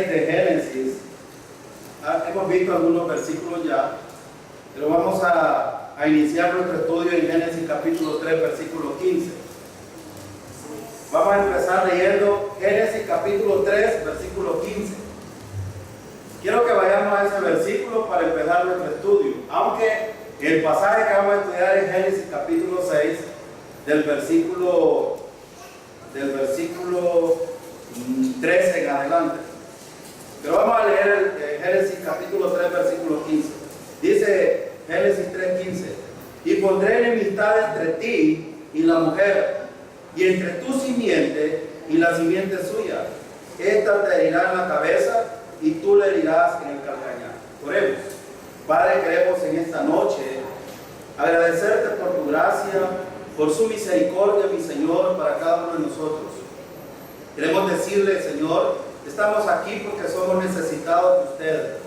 6 de Génesis. Hemos visto algunos versículos ya, pero vamos a iniciar nuestro estudio en Génesis capítulo 3, versículo 15. Vamos a empezar leyendo Génesis capítulo 3, versículo 15. Quiero que vayamos a ese versículo para empezar nuestro estudio, aunque el pasaje que vamos a estudiar es Génesis capítulo 6, del versículo 13 en adelante. Pero vamos a leer el Génesis capítulo 3, versículo 15. Dice Génesis 3:15: y pondré enemistad entre ti y la mujer, y entre tu simiente y la simiente suya. Esta te herirá en la cabeza y tú le herirás en el calcañar. Oremos. Padre, queremos en esta noche agradecerte por tu gracia, por su misericordia, mi Señor, para cada uno de nosotros. Queremos decirle, Señor, estamos aquí porque somos necesitados de usted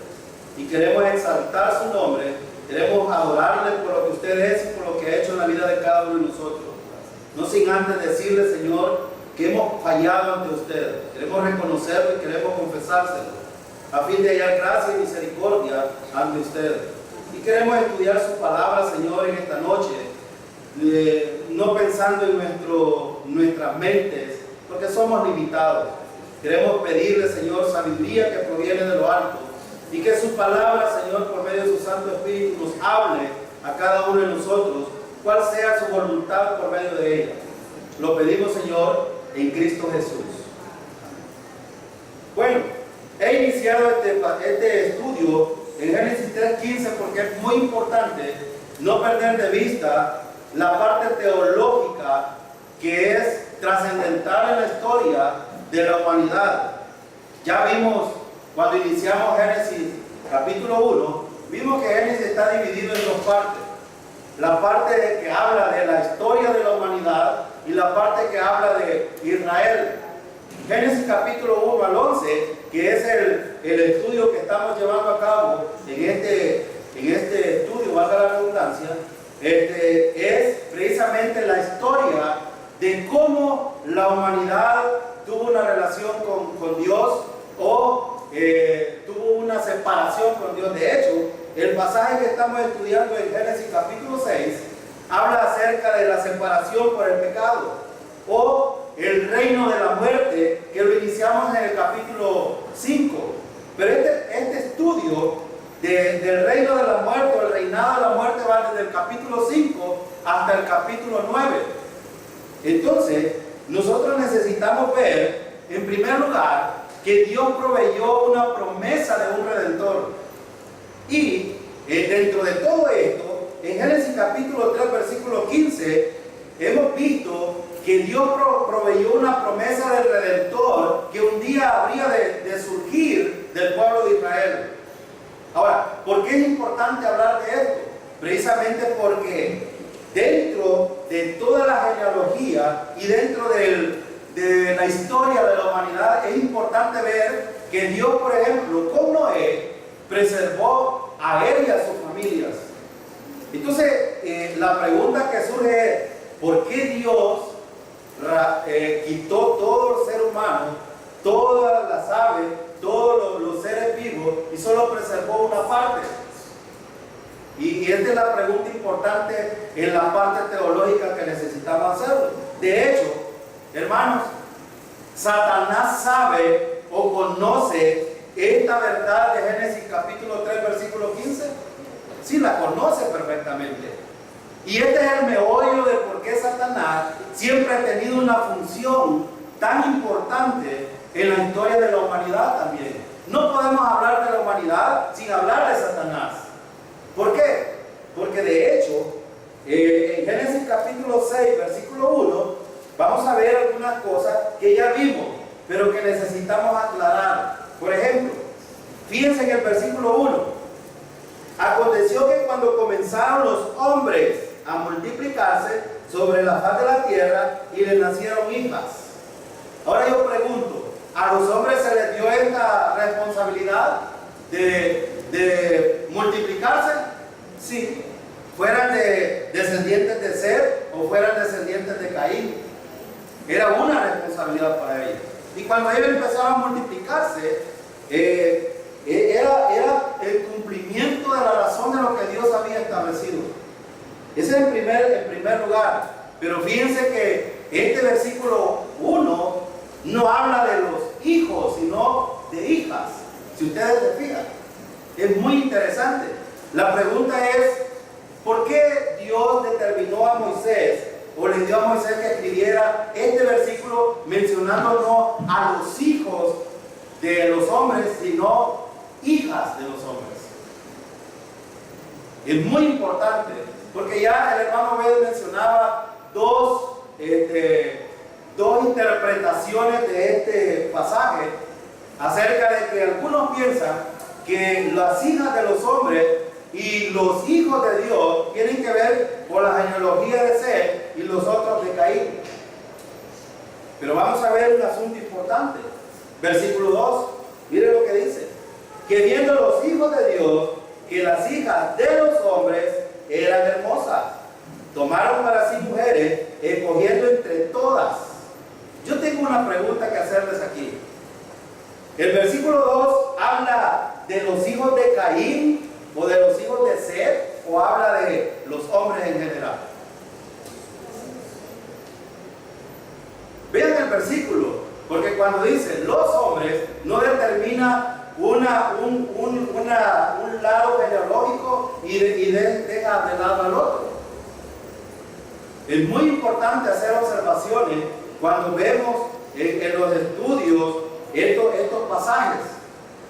y queremos exaltar su nombre, queremos adorarle por lo que usted es y por lo que ha hecho en la vida de cada uno de nosotros. No sin antes decirle, Señor, que hemos fallado ante usted. Queremos reconocerlo y queremos confesárselo, a fin de hallar gracia y misericordia ante usted. Y queremos estudiar su palabra, Señor, en esta noche, no pensando en nuestras mentes, porque somos limitados. Queremos pedirle, Señor, sabiduría que proviene de lo alto, y que su palabra, Señor, por medio de su Santo Espíritu, nos hable a cada uno de nosotros, cuál sea su voluntad por medio de ella. Lo pedimos, Señor, en Cristo Jesús. Bueno, he iniciado este estudio en Génesis 3:15 porque es muy importante no perder de vista la parte teológica que es trascendental en la historia de la humanidad. Ya vimos cuando iniciamos Génesis capítulo 1, vimos que Génesis está dividido en dos partes. La parte que habla de la historia de la humanidad y la parte que habla de Israel. Génesis capítulo 1 al 11, que es el estudio que estamos llevando a cabo en este estudio, valga la redundancia, es precisamente la historia de cómo la humanidad tuvo una relación con Dios o tuvo una separación con Dios. De hecho, el pasaje que estamos estudiando en Génesis capítulo 6 habla acerca de la separación por el pecado o el reino de la muerte, que lo iniciamos en el capítulo 5. Pero este estudio del reino de la muerte o el reinado de la muerte va desde el capítulo 5 hasta el capítulo 9. Entonces, nosotros necesitamos ver, en primer lugar, que Dios proveyó una promesa de un redentor. Y dentro de todo esto, en Génesis capítulo 3, versículo 15, hemos visto que Dios proveyó una promesa del redentor que un día habría de surgir del pueblo de Israel. Ahora, ¿por qué es importante hablar de esto? Precisamente porque dentro de toda la genealogía y dentro de la historia de la humanidad es importante ver que Dios, por ejemplo, con Noé, preservó a él y a sus familias. Entonces, la pregunta que surge es, ¿por qué Dios quitó todo el ser humano, todas las aves, todos los seres vivos y solo preservó una parte? Y esta es la pregunta importante en la parte teológica que necesitamos hacerlo. De hecho, hermanos, Satanás sabe o conoce esta verdad de Génesis capítulo 3, versículo 15. Sí, la conoce perfectamente. Y este es el meollo de por qué Satanás siempre ha tenido una función tan importante en la historia de la humanidad también. No podemos hablar de la humanidad sin hablar de Satanás. ¿Por qué? Porque de hecho, en Génesis capítulo 6, versículo 1, vamos a ver algunas cosas que ya vimos, pero que necesitamos aclarar. Por ejemplo, fíjense en el versículo 1. Aconteció que cuando comenzaron los hombres a multiplicarse sobre la faz de la tierra y les nacieron hijas. Ahora yo pregunto, ¿a los hombres se les dio esta responsabilidad de multiplicarse? Sí, fueran de descendientes de Seth o fueran descendientes de Caín. Era una responsabilidad para ellos. Y cuando ellos empezaron a multiplicarse, Era el cumplimiento de la razón de lo que Dios había establecido. Ese es en primer lugar. Pero fíjense que este versículo 1 no habla de los hijos, sino de hijas. Si ustedes se fijan, es muy interesante. La pregunta es, ¿por qué Dios determinó a Moisés, o le dio a Moisés que escribiera este versículo mencionando no a los hijos de los hombres, sino hijas de los hombres? Es muy importante, porque ya el hermano Abel mencionaba dos interpretaciones de este pasaje, acerca de que algunos piensan que las hijas de los hombres y los hijos de Dios tienen que ver con la genealogía de Seth y los otros de Caín. Pero vamos a ver un asunto importante. Versículo 2, miren lo que dice: que viendo los hijos de Dios que las hijas de los hombres eran hermosas, tomaron para sí mujeres, escogiendo entre todas. Yo tengo una pregunta que hacerles aquí. El versículo 2 habla de los hijos de Caín o de los hijos de Seth, o habla de los hombres en general. Vean el versículo, porque cuando dice los hombres no determina un lado genealógico y deja de lado al otro. Es muy importante hacer observaciones cuando vemos en los estudios estos pasajes.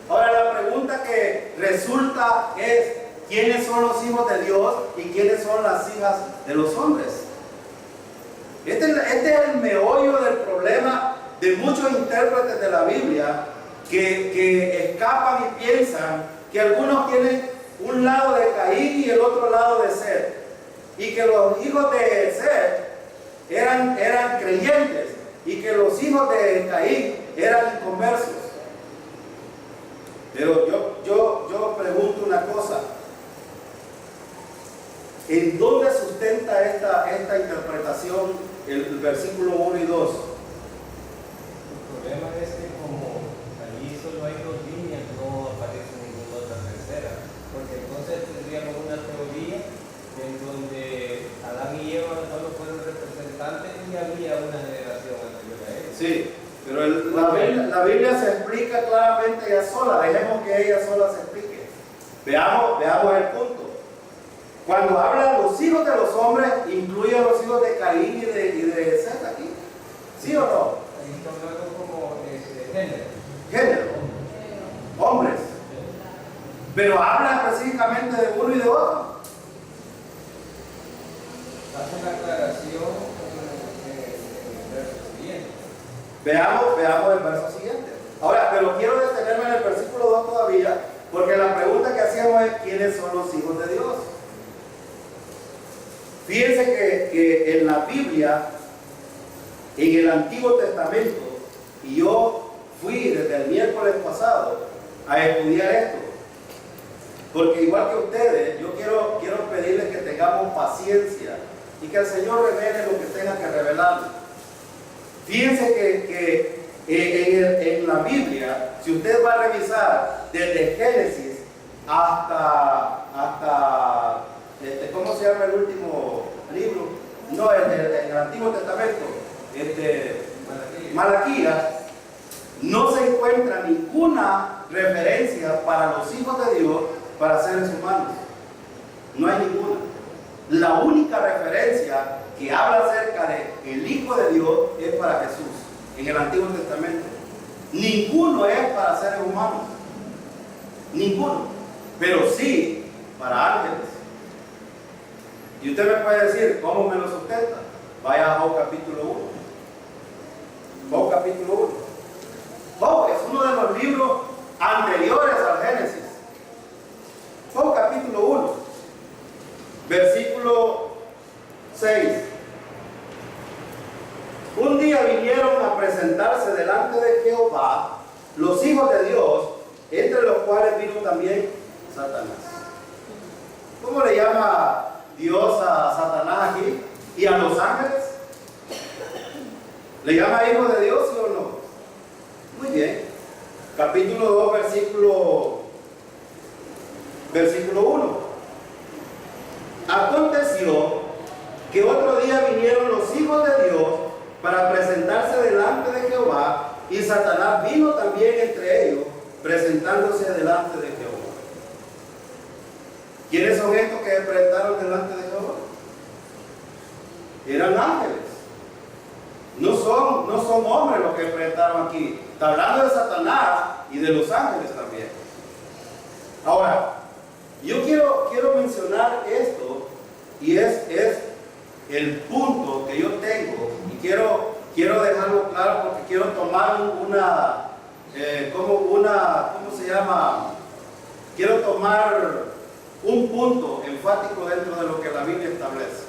Ahora, la pregunta que resulta es: ¿quiénes son los hijos de Dios y quiénes son las hijas de los hombres? Este es el meollo del problema de muchos intérpretes de la Biblia que escapan y piensan que algunos tienen un lado de Caín y el otro lado de Seth, y que los hijos de Seth eran creyentes y que los hijos de Caín eran inconversos. Pero yo pregunto una cosa: ¿en dónde sustenta esta interpretación el versículo 1 y 2? El problema es que como allí solo hay dos líneas, no aparece ninguna otra tercera, porque entonces tendríamos una teoría en donde Adán y Eva solo fueron representantes y había una generación anterior a ellos. Sí, pero la Biblia se explica claramente ella sola. Dejemos que ella sola se explique. Veamos el punto. Cuando habla de los hijos de los hombres, incluye a los hijos de Caín y de Seth aquí. ¿Sí o no? Ahí está hablando como género. Género. Hombres. Pero habla específicamente de uno y de otro. Hace una aclaración en el verso siguiente. Veamos el verso siguiente. Ahora, pero quiero detenerme en el versículo 2 todavía, porque la pregunta que hacíamos es: ¿quiénes son los hijos de Dios? Fíjense que en la Biblia, en el Antiguo Testamento, y yo fui desde el miércoles pasado a estudiar esto, porque igual que ustedes, yo quiero pedirles que tengamos paciencia y que el Señor revele lo que tenga que revelar. Fíjense que en la Biblia, si usted va a revisar desde Génesis hasta ¿cómo se llama el último libro? No, en el Antiguo Testamento, Malaquías, no se encuentra ninguna referencia para los hijos de Dios, para seres humanos. No hay ninguna. La única referencia que habla acerca de el Hijo de Dios es para Jesús en el Antiguo Testamento. Ninguno es para seres humanos. Ninguno. Pero sí para ángeles. Y usted me puede decir: ¿cómo me lo sustenta? Vaya a Job capítulo 1. Job capítulo 1. Job es uno de los libros anteriores al Génesis. Job capítulo 1, versículo 6. Un día vinieron a presentarse delante de Jehová los hijos de Dios, entre los cuales vino también Satanás. ¿Cómo le llama Dios a Satanás aquí? ¿Y a los ángeles? ¿Le llama hijo de Dios, sí o no? Muy bien. capítulo 2, versículo 1. Aconteció que otro día vinieron los hijos de Dios para presentarse delante de Jehová, y Satanás vino también entre ellos, presentándose delante de Jehová. ¿Quiénes son estos que se presentaron delante de Jehová? Eran ángeles. No son hombres los que se presentaron aquí. Está hablando de Satanás y de los ángeles también. Ahora, yo quiero mencionar esto, y es el punto que yo tengo, y quiero dejarlo claro porque quiero tomar quiero tomar un punto enfático dentro de lo que la Biblia establece.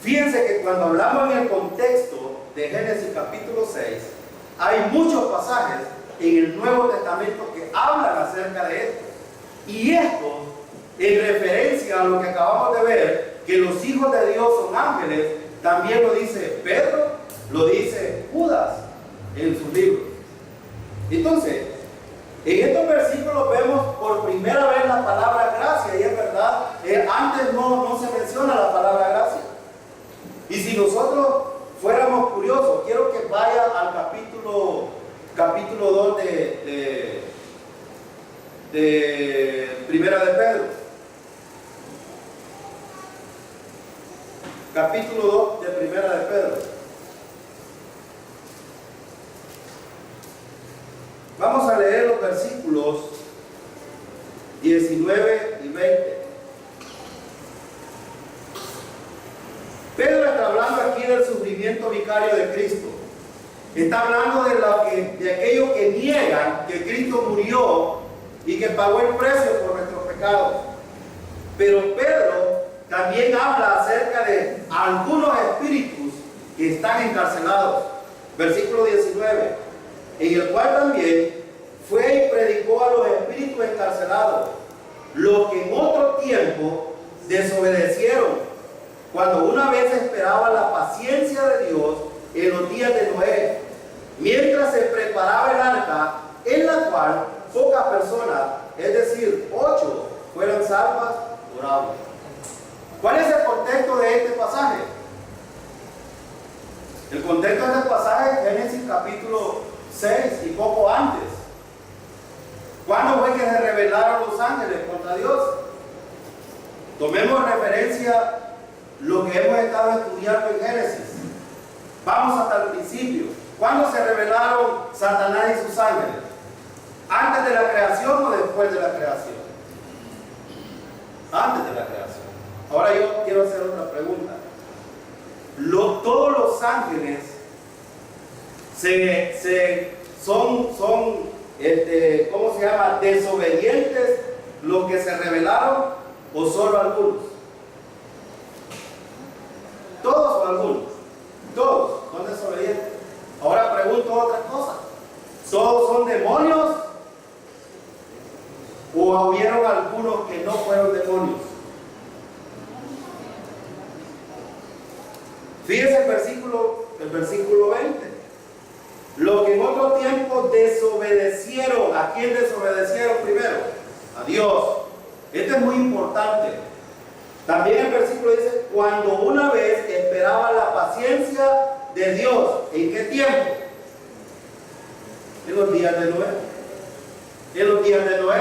Fíjense que cuando hablamos en el contexto de Génesis capítulo 6, hay muchos pasajes en el Nuevo Testamento que hablan acerca de esto. Y esto, en referencia a lo que acabamos de ver, que los hijos de Dios son ángeles, también lo dice Pedro, lo dice Judas en sus libros. Entonces, en estos versículos vemos por primera vez la palabra gracia, y es verdad, antes no se menciona la palabra gracia. Y si nosotros fuéramos curiosos, quiero que vaya al capítulo 2 de Primera de Pedro. Capítulo 2 de Primera de Pedro. Vamos a leer los versículos 19 y 20. Pedro está hablando aquí del sufrimiento vicario de Cristo. Está hablando de aquellos que niegan que Cristo murió y que pagó el precio por nuestros pecados. Pero Pedro también habla acerca de algunos espíritus que están encarcelados. Versículo 19. En el cual también fue y predicó a los espíritus encarcelados, los que en otro tiempo desobedecieron, cuando una vez esperaban la paciencia de Dios en los días de Noé, mientras se preparaba el arca, en la cual pocas personas, es decir, 8, fueron salvas por agua. ¿Cuál es el contexto de este pasaje? El contexto de este pasaje es Génesis capítulo 6 y poco antes. ¿Cuándo fue que se rebelaron los ángeles contra Dios? Tomemos referencia lo que hemos estado estudiando en Génesis. Vamos hasta el principio. ¿Cuándo se rebelaron Satanás y sus ángeles? ¿Antes de la creación o después de la creación? Antes de la creación. Ahora yo quiero hacer otra pregunta. Todos los ángeles son ¿cómo se llama? ¿Desobedientes los que se rebelaron o solo algunos? ¿Todos o algunos? Todos son desobedientes. Ahora pregunto otra cosa. ¿Todos son demonios o hubieron algunos que no fueron demonios? Fíjense el versículo 20. Los que en otro tiempo desobedecieron. ¿A quién desobedecieron primero? A Dios. Esto es muy importante. También el versículo dice, cuando una vez esperaban la paciencia de Dios. ¿En qué tiempo? En los días de Noé. En los días de Noé.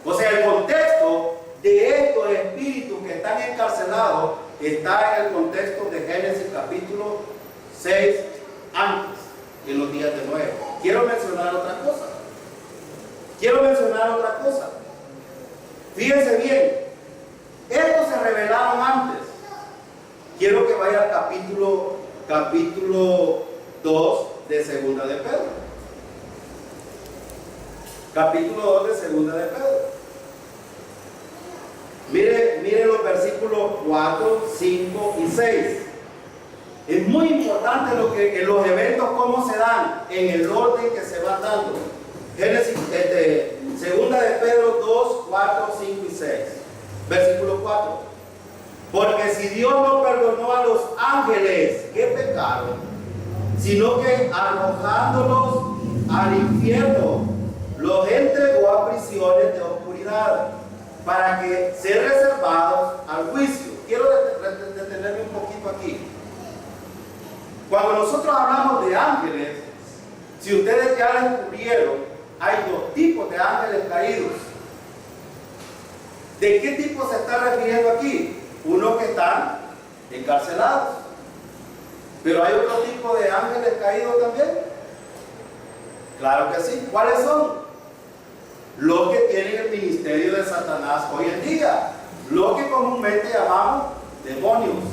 O sea, el contexto de estos espíritus que están encarcelados está en el contexto de Génesis capítulo 6 antes, en los días de Noé. Quiero mencionar otra cosa. Fíjense bien, estos se revelaron antes. Quiero que vaya al capítulo 2 de Segunda de Pedro. Capítulo 2 de Segunda de Pedro. Mire los versículos 4, 5 y 6. Es muy importante los eventos cómo se dan, en el orden que se van dando. Génesis, Segunda de Pedro 2, 4, 5 y 6. Versículo 4. Porque si Dios no perdonó a los ángeles que pecaron, sino que arrojándolos al infierno, porciones de oscuridad, para que sean reservados al juicio. Quiero detenerme un poquito aquí. Cuando nosotros hablamos de ángeles, si ustedes ya lo descubrieron, hay dos tipos de ángeles caídos. ¿De qué tipo se está refiriendo aquí? Uno que están encarcelados. Pero hay otro tipo de ángeles caídos también. Claro que sí. ¿Cuáles son? Los que tienen el ministerio de Satanás hoy en día. Lo que comúnmente llamamos demonios.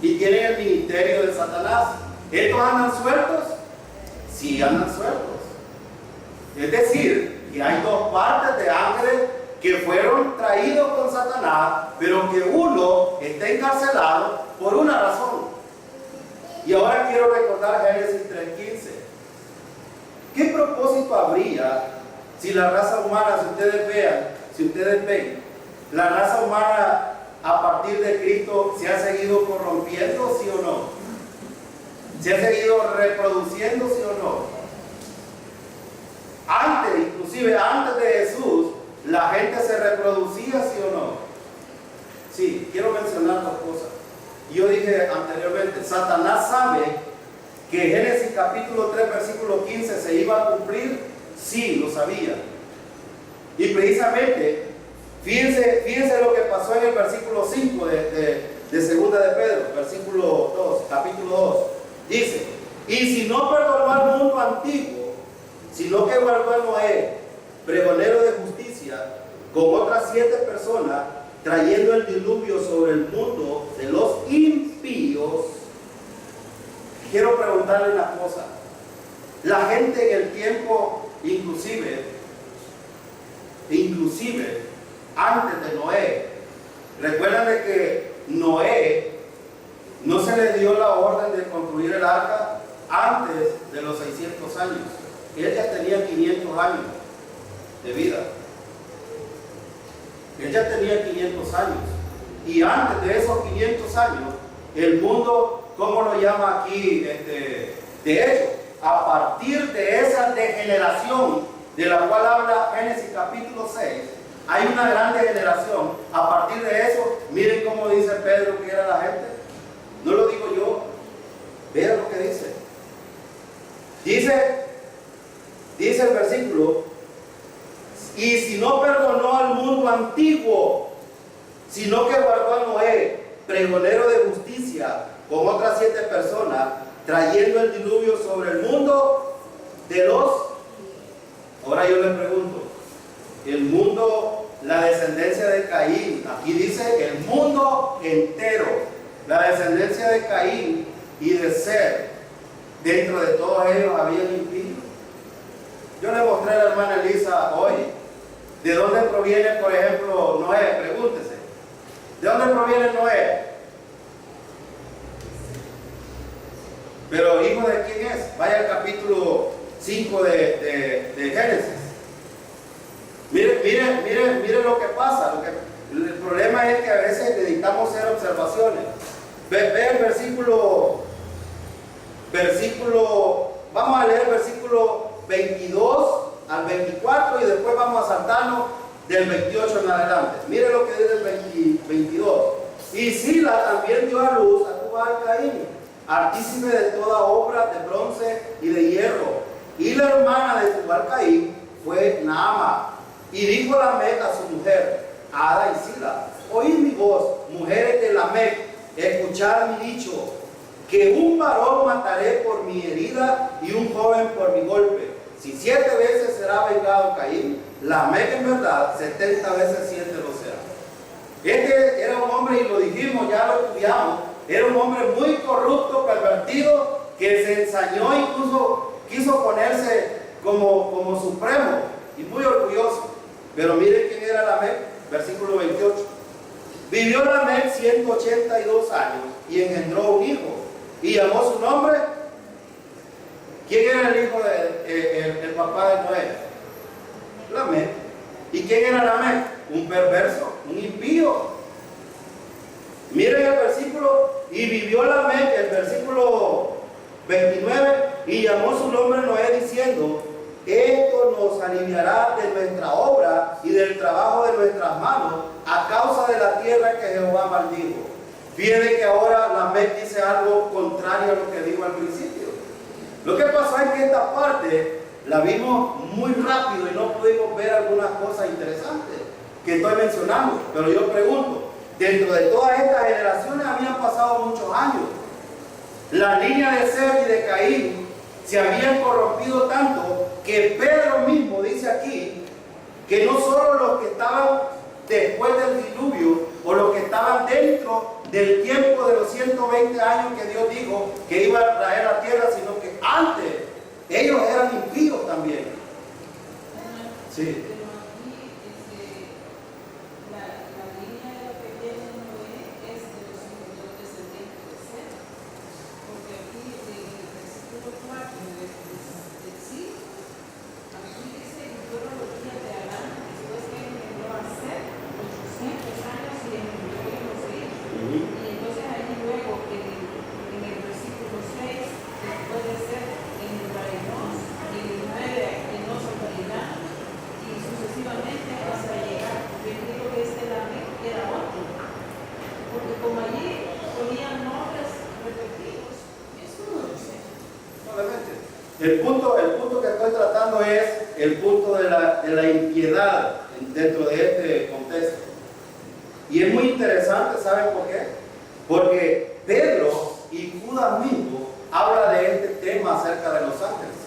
Y tienen el ministerio de Satanás. ¿Estos andan sueltos? Sí, andan sueltos. Es decir, que hay dos partes de ángeles que fueron traídos con Satanás, pero que uno está encarcelado por una razón. Y ahora quiero recordar Génesis 3:15. ¿Qué propósito habría si la raza humana, si ustedes ven, la raza humana a partir de Cristo se ha seguido corrompiendo, sí o no? ¿Se ha seguido reproduciendo, sí o no? Inclusive antes de Jesús, la gente se reproducía, sí o no. Sí, quiero mencionar dos cosas. Yo dije anteriormente, Satanás sabe que Génesis capítulo 3, versículo 15 se iba a cumplir. Sí, lo sabía. Y precisamente, fíjense lo que pasó en el versículo 5 de segunda de Pedro, versículo 2, capítulo 2. Dice, y si no perdonó al mundo antiguo, sino que guardó a Noé, pregonero de justicia, con otras 7 personas, trayendo el diluvio sobre el mundo de los impíos. Quiero preguntarle una cosa. La gente en el tiempo, inclusive antes de Noé, recuerdan de que Noé no se le dio la orden de construir el arca antes de los 600 años. Él ya tenía 500 años de vida. Él ya tenía 500 años. Y antes de esos 500 años, el mundo, ¿cómo lo llama aquí? De hecho, a partir de esa degeneración de la cual habla Génesis capítulo 6, hay una gran degeneración. A partir de eso, miren cómo dice Pedro que era la gente. No lo digo yo. Vean lo que dice. Dice el versículo, y si no perdonó al mundo antiguo, sino que guardó a Noé, pregonero de justicia, con otras 7 personas, trayendo el diluvio sobre el mundo de los... Ahora yo le pregunto, el mundo, la descendencia de Caín, aquí dice el mundo entero, la descendencia de Caín y de Set, dentro de todos ellos había impíos. Yo le mostré a la hermana Elisa hoy, ¿de dónde proviene, por ejemplo, Noé? Pregúntese. ¿De dónde proviene Noé? Pero ¿hijo de quién es? Vaya al capítulo 5 de Génesis. Mire lo que pasa. El problema es que a veces necesitamos hacer observaciones. Ve el versículo, vamos a leer el versículo 22 al 24 y después vamos a saltarnos del 28 en adelante. Mire lo que dice el 22. Y Sila también dio a luz a Tubal-Caín, artífice de toda obra de bronce y de hierro. Y la hermana de Tubal-Caín fue Naama. Y dijo Lamec a su mujer, Ada y Sila, oíd mi voz, mujeres de Lamec, escuchad mi dicho, que un varón mataré por mi herida y un joven por mi golpe. Si 7 veces será vengado Caín, Lamec en verdad 70 veces 7 lo será. Este era un hombre, y lo dijimos, ya lo estudiamos, era un hombre muy corrupto, pervertido, que se ensañó, incluso quiso ponerse como supremo y muy orgulloso. Pero miren quién era Lamec, versículo 28. Vivió Lamec 182 años y engendró un hijo y llamó su nombre. ¿Quién era el hijo del papá de Noé? Lamec. ¿Y quién era Lamec? Un perverso, un impío. Miren el versículo, y vivió Lamec, el versículo 29, y llamó su nombre Noé diciendo, esto nos aliviará de nuestra obra y del trabajo de nuestras manos a causa de la tierra que Jehová maldijo. Fíjate que ahora la Lamec dice algo contrario a lo que dijo al principio. Lo que pasó es que esta parte la vimos muy rápido y no pudimos ver algunas cosas interesantes que estoy mencionando. Pero yo pregunto, dentro de todas estas generaciones habían pasado muchos años. La línea de Seth y de Caín se habían corrompido tanto que Pedro mismo dice aquí que no solo los que estaban después del diluvio o los que estaban dentro del tiempo de los 120 años que Dios dijo que iba a traer a la tierra, sino que antes ellos eran impíos también. Sí. El punto que estoy tratando es el punto de la impiedad dentro de este contexto. Y es muy interesante, ¿saben por qué? Porque Pedro y Judas mismo habla de este tema acerca de los ángeles.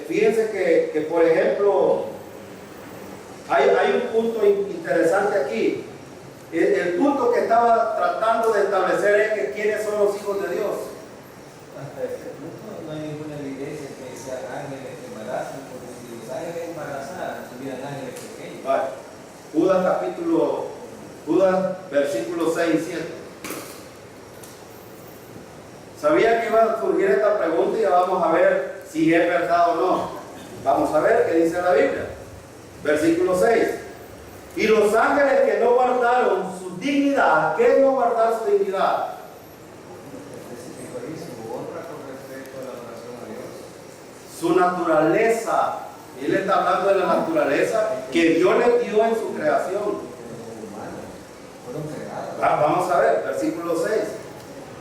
Fíjense que por ejemplo, hay un punto interesante aquí. El punto que estaba tratando de establecer es que quiénes son los hijos de Dios. Hasta este punto no hay ninguna evidencia que sean ángeles que embarazan, porque si los ángeles embarazaran, tuvieran ángeles pequeños. Vale. Judas, versículo 6 y 7. Sabía que iba a surgir esta pregunta y ya vamos a ver si es verdad o no. Vamos a ver qué dice la Biblia. Versículo 6. Y los ángeles que no guardaron su dignidad, ¿qué es no guardar su dignidad? Su naturaleza. Él está hablando de la naturaleza que Dios le dio en su creación. Vamos a ver, versículo 6.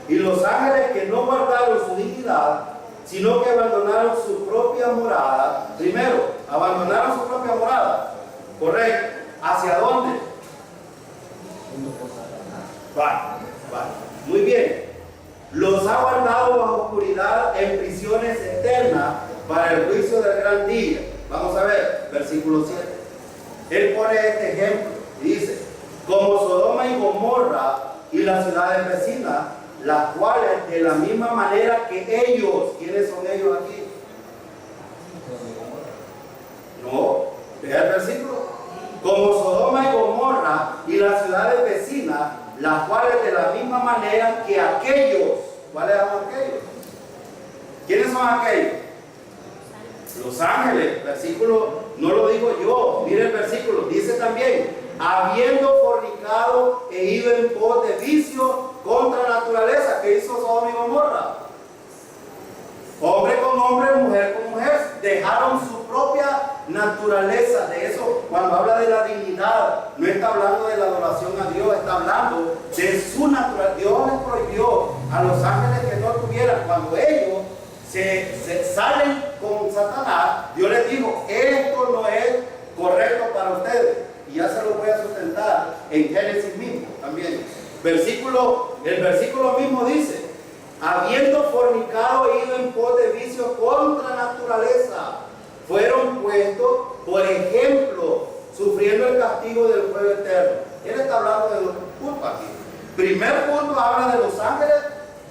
Y los ángeles que no guardaron su dignidad, sino que abandonaron su propia morada. Primero, abandonaron su propia morada. Correcto. ¿Hacia dónde? Vale. Muy bien. Los ha guardado bajo oscuridad en prisiones eternas para el juicio del gran día. Vamos a ver, versículo 7. Él pone este ejemplo y dice: como Sodoma y Gomorra y las ciudades vecinas, las cuales de la misma manera que ellos, ¿quiénes son ellos aquí? No, vea el versículo. Como Sodoma y Gomorra y las ciudades vecinas, las cuales de la misma manera que aquellos. ¿Cuáles son aquellos? ¿Quiénes son aquellos? Los ángeles. Versículo, no lo digo yo, mire el versículo, dice también: habiendo fornicado e ido en pos de vicio contra naturaleza. ¿Qué hizo Sodoma y Gomorra? Hombre con hombre, mujer con mujer, dejaron su propia naturaleza. De eso, cuando habla de la dignidad, no está hablando de la adoración a Dios, está hablando de su naturaleza. Dios les prohibió a los ángeles que no tuvieran. Cuando ellos se salen con Satanás, Dios les dijo: esto no es correcto para ustedes. Y ya se lo voy a sustentar en Génesis mismo también. El versículo mismo dice: habiendo fornicado e ido en pos de vicio contra naturaleza, fueron puestos por ejemplo, sufriendo el castigo del fuego eterno. Él está hablando de dos puntos aquí. Primer punto habla de los ángeles,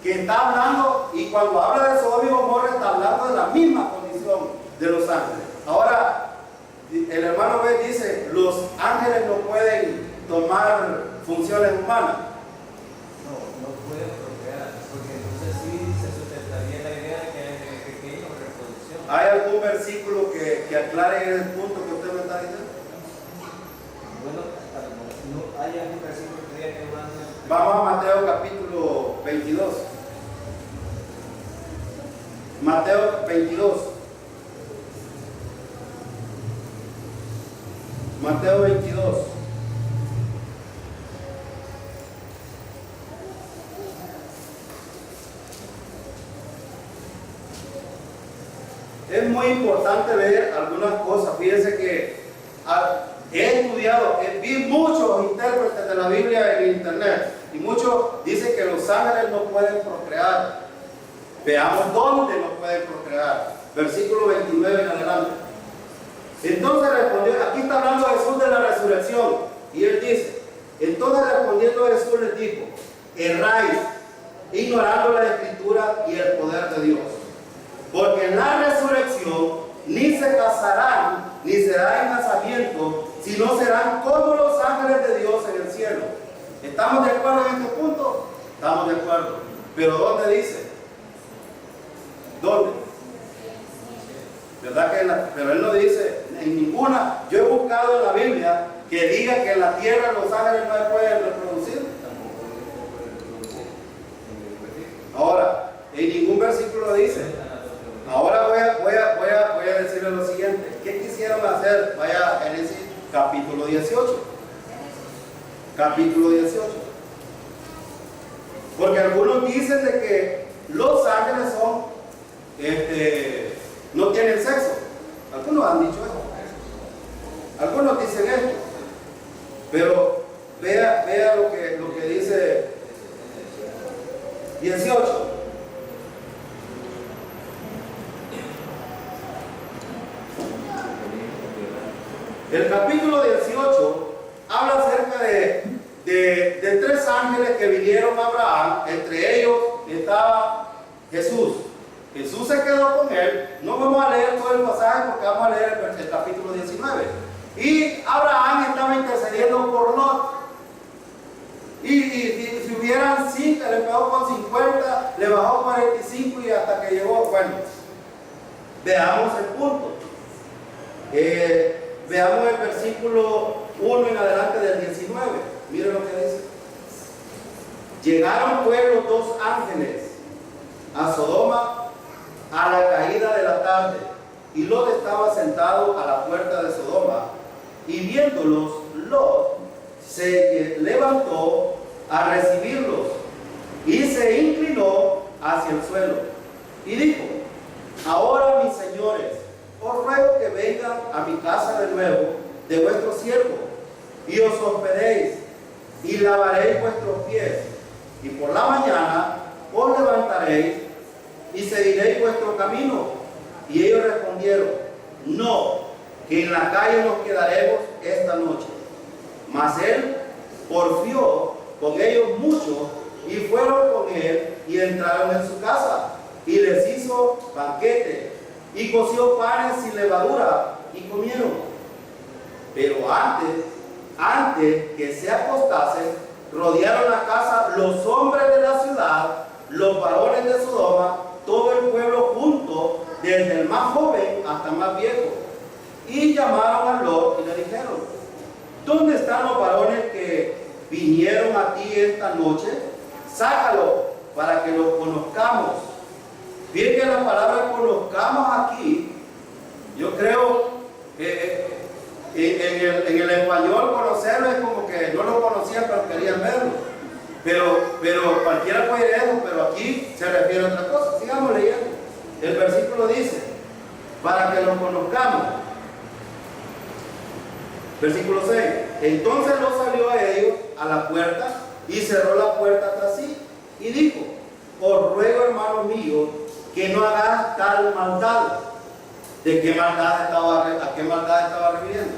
que está hablando, y cuando habla de Sodoma y Gomorra está hablando de la misma condición de los ángeles. Ahora, el hermano B dice: los ángeles no pueden tomar funciones humanas. No pueden procrear, porque entonces sí se sustentaría la idea de que hay pequeño reproducción. ¿Hay algún versículo que aclare el punto que usted me está diciendo? Bueno, no hay algún versículo que diga que más. Vamos a Mateo capítulo 22. Mateo 22. Mateo 22. Es muy importante ver algunas cosas. Fíjense que he estudiado, vi muchos intérpretes de la Biblia en internet y muchos dicen que los ángeles no pueden procrear. Veamos dónde no pueden procrear. Versículo 29 en adelante. Entonces respondió, aquí está hablando Jesús de la resurrección, y él dice, entonces respondiendo Jesús les dijo, erráis, ignorando la escritura y el poder de Dios, porque en la resurrección ni se casarán, ni será en casamiento, sino serán como los ángeles de Dios en el cielo. ¿Estamos de acuerdo en este punto? Estamos de acuerdo. Pero ¿dónde dice? ¿Dónde? ¿Verdad que pero él no dice en ninguna? Yo he buscado en la Biblia que diga que en la tierra los ángeles no se pueden reproducir. Ahora, en ningún versículo dice. Ahora voy a decirle lo siguiente. ¿Qué quisieron hacer? Vaya a Génesis capítulo 18. Capítulo 18. Porque algunos dicen de que los ángeles son no tienen sexo. Algunos han dicho eso. Algunos dicen esto. Pero vea lo que dice 18. El capítulo 18 habla acerca de tres ángeles que vinieron a Abraham. Entre ellos estaba Jesús. Jesús se quedó con él. No vamos a leer todo el pasaje porque vamos a leer el capítulo 19. Y Abraham estaba intercediendo por Lot. Y si hubieran 5, le pegó con 50, le bajó 45 y hasta que llegó. Bueno, veamos el punto. Veamos el versículo 1 en adelante del 19. Miren lo que dice. Llegaron pues los dos ángeles a Sodoma a la caída de la tarde, y Lot estaba sentado a la puerta de Sodoma, y viéndolos, Lot se levantó a recibirlos y se inclinó hacia el suelo y dijo: ahora, mis señores, os ruego que vengan a mi casa de nuevo de vuestro siervo, y os hospedéis, y lavaréis vuestros pies, y por la mañana os levantaréis y seguiréis vuestro camino. Y ellos respondieron: no, que en la calle nos quedaremos esta noche. Mas él porfió con ellos mucho, y fueron con él y entraron en su casa, y les hizo banquete, y coció panes sin levadura, y comieron. Pero antes que se acostasen, rodearon la casa los hombres de la ciudad, los varones de Sodoma, todo el pueblo junto, desde el más joven hasta el más viejo. Y llamaron a Lot y le dijeron: ¿dónde están los varones que vinieron a ti esta noche? Sácalo para que los conozcamos. Fíjense que la palabra conozcamos aquí, yo creo en el español conocerlo es como que no lo conocían pero querían verlo. Pero cualquiera puede leer eso, pero aquí se refiere a otra cosa. Sigamos leyendo. El versículo dice: para que los conozcamos. Versículo 6. Entonces lo salió a ellos a la puerta y cerró la puerta tras sí y dijo: os ruego, hermanos míos, que no hagáis tal maldad. ¿De qué maldad a qué maldad estaba refiriendo?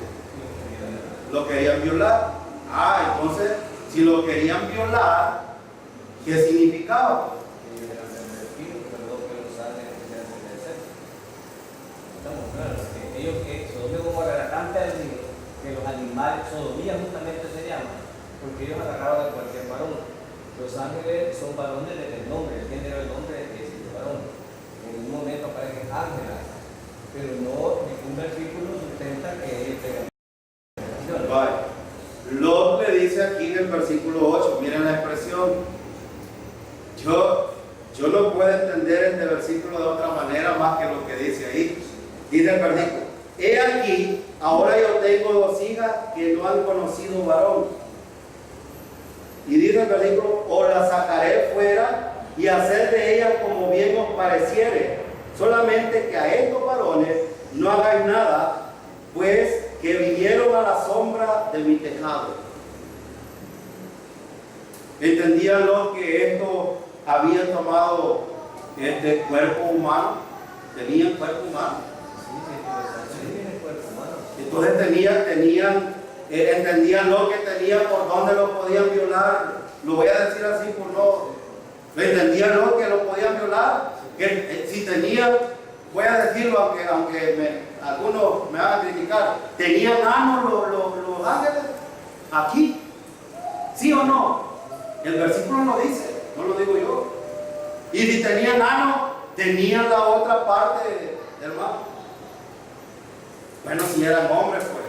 Lo querían violar. Entonces, si lo querían violar, ¿qué significaba? Estamos claros que ellos, Sodoma y Gomorra era tan perdido que los animales, sodomía justamente se llama, porque ellos agarraban a cualquier varón. Los ángeles son varones desde el nombre, el género del nombre es el varón. En un momento aparecen ángeles, pero no ningún versículo sustenta que ellos tengan. Lot le dice aquí en el versículo 8, miren la expresión. Yo no puedo entender este versículo de otra manera más que lo que dice ahí. Dice el versículo: he aquí ahora yo tengo 2 hijas que no han conocido varón. Y dice el versículo, os las sacaré fuera y hacer de ellas como bien os pareciere. Solamente que a estos varones no hagáis nada, pues que vinieron a la sombra de mi tejado. ¿Entendían los que estos habían tomado este cuerpo humano? ¿Tenían cuerpo humano? Entonces entendían lo que tenían, por dónde lo podían violar. Lo voy a decir así por no. Entendían lo que lo podían violar. Que si tenían, voy a decirlo aunque algunos me van a criticar, ¿tenían anos los ángeles? Aquí. ¿Sí o no? El versículo lo dice, no lo digo yo. Y si tenían anos, tenían la otra parte, hermano. Bueno, si eran hombres, pues.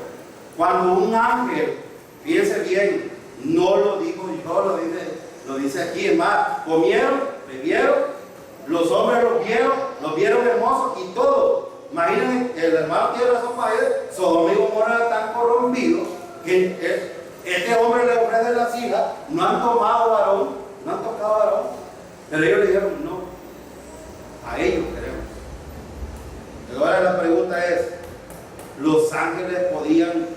Cuando un ángel, fíjense bien, no lo digo yo, lo dice aquí, es más, comieron, bebieron, los hombres los vieron hermosos y todo. Imagínense, el hermano tiene razón para él, Sodoma y Gomorra eran tan corrompidos que este hombre le ofrece las hijas, no han tomado varón, no han tocado varón, pero ellos le dijeron no, a ellos queremos. Ahora la pregunta es, los ángeles podían,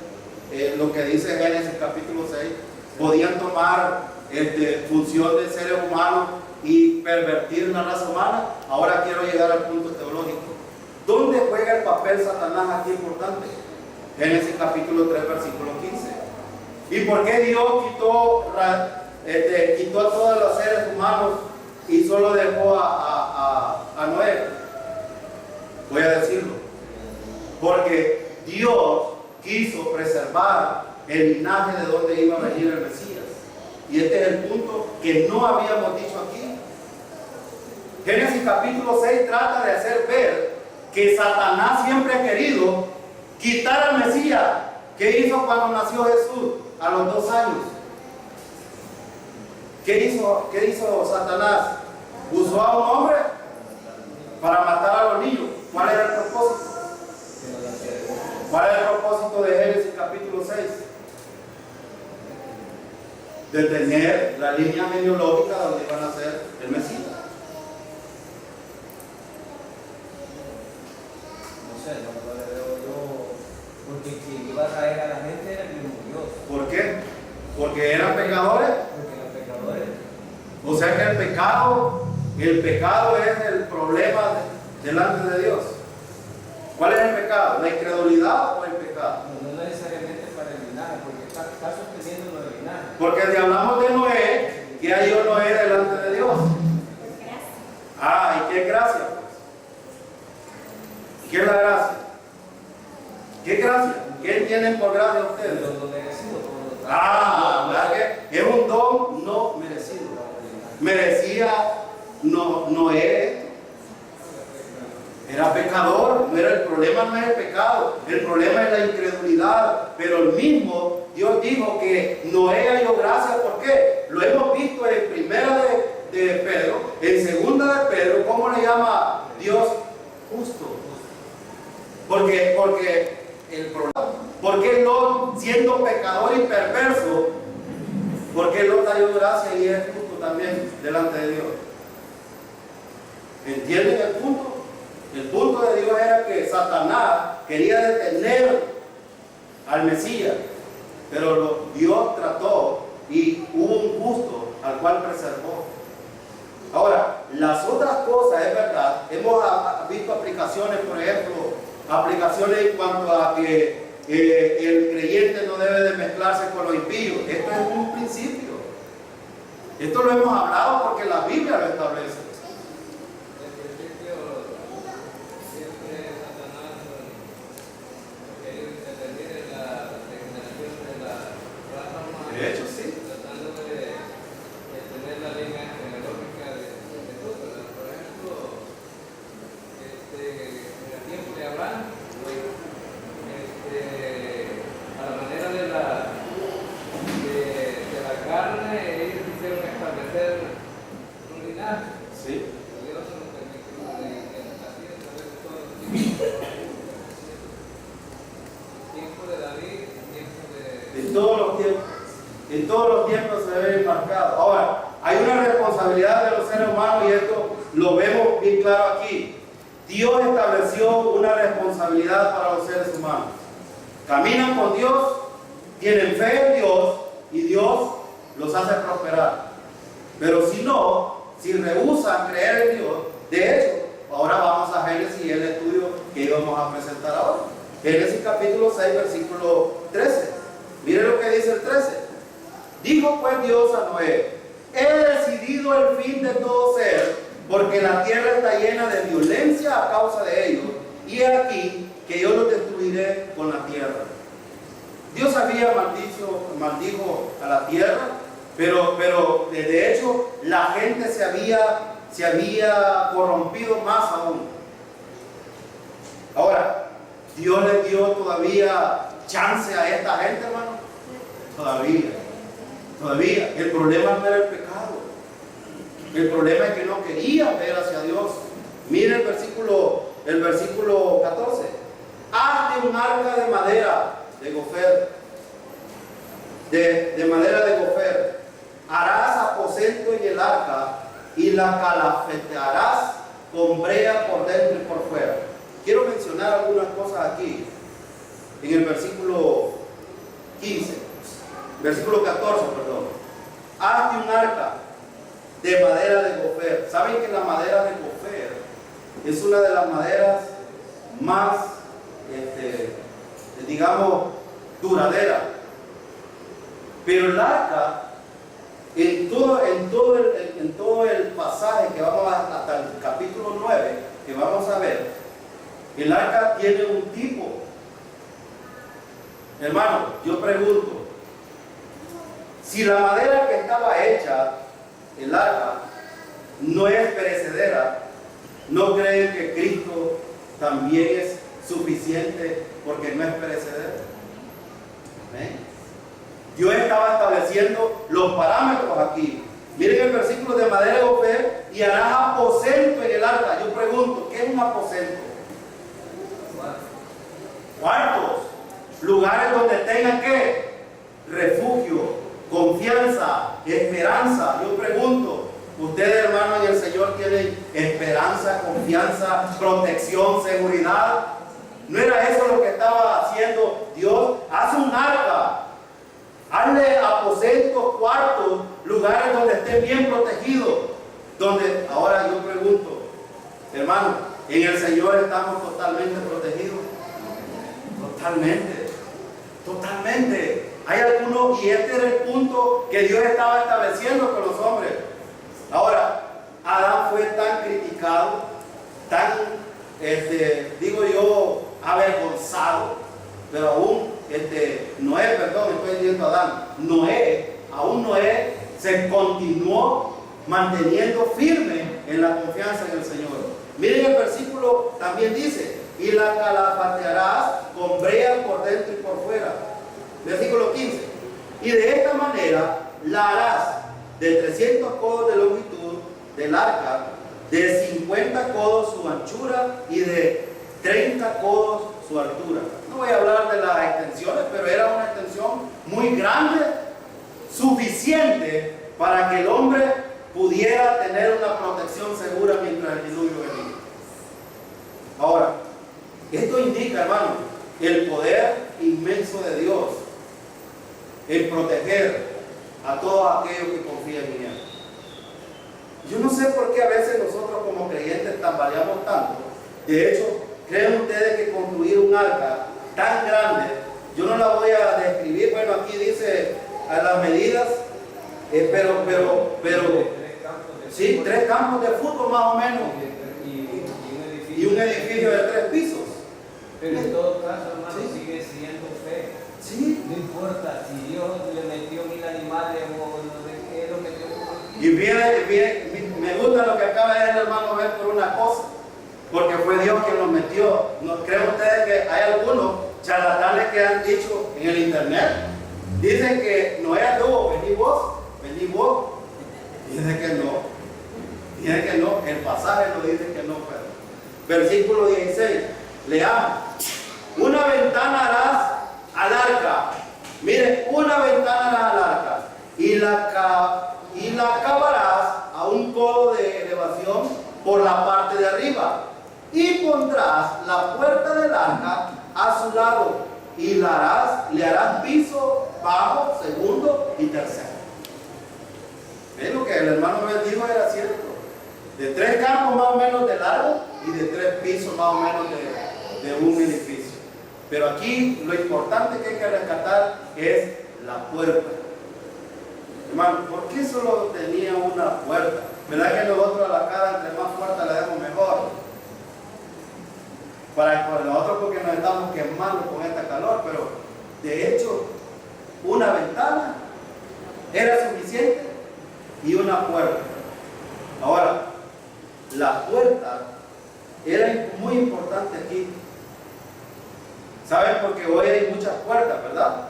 lo que dice Génesis capítulo 6, podían tomar función de seres humanos y pervertir una raza humana. Ahora quiero llegar al punto teológico. ¿Dónde juega el papel Satanás aquí importante? Génesis capítulo 3, versículo 15. ¿Y por qué Dios quitó a todos los seres humanos y solo dejó a Noé? Voy a decirlo. Porque Dios quiso preservar el linaje de donde iba a venir el Mesías. Y este es el punto que no habíamos dicho aquí. Génesis capítulo 6 trata de hacer ver que Satanás siempre ha querido quitar al Mesías. ¿Qué hizo cuando nació Jesús? A los 2 años. ¿Qué hizo Satanás? Usó a un hombre para matar a los niños. ¿Cuál era el propósito? ¿Cuál es el propósito de Génesis capítulo 6? De tener la línea genealógica donde iban a ser el Mesías. No sé, no le veo yo, porque quien iba a traer a la gente era el mismo Dios. ¿Por qué? Porque eran pecadores. Porque eran pecadores. O sea que el pecado es el problema delante de Dios. ¿Cuál es el pecado? ¿La incredulidad o el pecado? No necesariamente para el linaje, porque está sosteniendo lo del linaje. Porque si hablamos de Noé, ¿qué halló Noé delante de Dios? ¿Y qué gracia? Pues? ¿Qué es la gracia? ¿Qué gracia? ¿Qué tienen por gracia ustedes? Lo merecido. ¿Verdad que es un don no merecido? Merecía Noé. Era pecador, el problema no es el pecado, el problema es la incredulidad. Pero el mismo Dios dijo que Noé halló gracia. ¿Por qué? Lo hemos visto en primera de Pedro, en segunda de Pedro. ¿Cómo le llama Dios? Justo. Porque el problema, porque Lot, siendo pecador y perverso, porque Lot halló gracia y es justo también delante de Dios. ¿Entienden el punto? El punto de Dios era que Satanás quería detener al Mesías, pero Dios trató y hubo un justo al cual preservó. Ahora, las otras cosas, es verdad, hemos visto aplicaciones, por ejemplo, aplicaciones en cuanto a que el creyente no debe de mezclarse con los impíos. Esto es un principio. Esto lo hemos hablado porque la Biblia lo establece. De hecho, sí. Tratando de tener la línea genealógica de Jesús, ¿verdad? Por ejemplo, en el tiempo de Abraham, a la manera de la carne, ellos quisieron establecer un linaje. En todos los tiempos. En todos los tiempos se ve marcado. Ahora, hay una responsabilidad de los seres humanos y esto lo vemos bien claro aquí. Dios estableció una responsabilidad para los seres humanos. Caminan con Dios, tienen fe en Dios y Dios los hace prosperar. Pero si no, si rehúsan creer en Dios, de hecho, ahora vamos a Génesis y el estudio que íbamos a presentar ahora. Génesis capítulo 6, versículo 13. Mire lo que dice el 13. Dijo pues Dios a Noé: he decidido el fin de todo ser, porque la tierra está llena de violencia a causa de ellos, y he aquí que yo los destruiré con la tierra. Dios había maldijo a la tierra, pero de hecho la gente se había corrompido más aún. Ahora, Dios le dio todavía chance a esta gente, hermano. Todavía. El problema no era el pecado. El problema es que no querían ver hacia Dios. Mire el versículo 14. Hazte un arca de madera de gofer. De madera de gofer. Harás aposento en el arca y la calafetearás con brea por dentro y por fuera. Quiero mencionar algunas cosas aquí. En el versículo 15. Versículo 14, perdón. Hazte un arca de madera de gofer. ¿Saben que la madera de gofer es una de las maderas más, digamos, duraderas? Pero el arca, en todo el pasaje que vamos hasta el capítulo 9, que vamos a ver, el arca tiene un tipo. Hermano, yo pregunto, si la madera que estaba hecha, el arca, no es perecedera, ¿no creen que Cristo también es suficiente porque no es perecedero? ¿Ven? Dios estaba estableciendo los parámetros aquí. Miren el versículo de madera de gofer: y harás aposento en el arca. Yo pregunto, ¿qué es un aposento? Cuartos, lugares donde tengan ¿qué? Refugio, confianza, esperanza. Yo pregunto, ustedes, hermanos, en el Señor tienen esperanza, confianza, protección, seguridad. ¿No era eso lo que estaba haciendo Dios? Haz un arca, hazle aposentos, cuartos, lugares donde estén bien protegidos. Donde, ahora yo pregunto, hermano, ¿en el Señor estamos totalmente protegidos? Totalmente. Hay algunos, y este era el punto que Dios estaba estableciendo con los hombres. Ahora, Adán fue tan criticado, tan, digo yo, avergonzado, pero aún, Noé, perdón, estoy diciendo Adán, Noé se continuó manteniendo firme en la confianza en el Señor. Miren el versículo, también dice: y la calafatearás con brea por dentro y por fuera. Versículo 15. Y de esta manera la harás de 300 codos de longitud del arca, de 50 codos su anchura y de 30 codos su altura. No voy a hablar de las extensiones, pero era una extensión muy grande, suficiente para que el hombre pudiera tener una protección segura mientras el diluvio venía. Ahora, esto indica, hermano, el poder inmenso de Dios en proteger a todos aquellos que confían en Él. Yo no sé por qué a veces nosotros como creyentes tambaleamos tanto. De hecho, ¿creen ustedes que construir un arca tan grande, yo no la voy a describir, bueno, aquí dice a las medidas, pero sí, 3 campos de fútbol más o menos, y un edificio de 3 pisos. Pero en todo caso, hermano, sí, sigue siendo fe. Sí. No importa si Dios le metió 1000 animales o Él lo metió por... Y bien, me gusta lo que acaba de decir el hermano ver por una cosa, porque fue Dios quien los metió. ¿No creen ustedes que hay algunos charlatanes que han dicho en el internet? Dicen que Noé anduvo, vení vos. Dice que no, el pasaje lo dice que no, pero. Versículo 16, leamos. Una ventana harás al arca. Mire, una por la parte de arriba. Y pondrás la puerta del arca a su lado y le harás piso bajo, segundo y tercero. ¿Ven? Lo que el hermano me dijo era cierto. De 3 campos más o menos de largo y de 3 pisos más o menos de un edificio. Pero aquí lo importante que hay que rescatar es la puerta. Hermano, ¿por qué solo tenía una puerta? ¿Verdad que nosotros a la cara entre más puertas le demos mejor? Para nosotros porque nos estamos quemando con esta calor, pero de hecho una ventana era suficiente y una puerta. Ahora, la puerta era muy importante aquí. ¿Saben? Porque hoy hay muchas puertas, ¿verdad?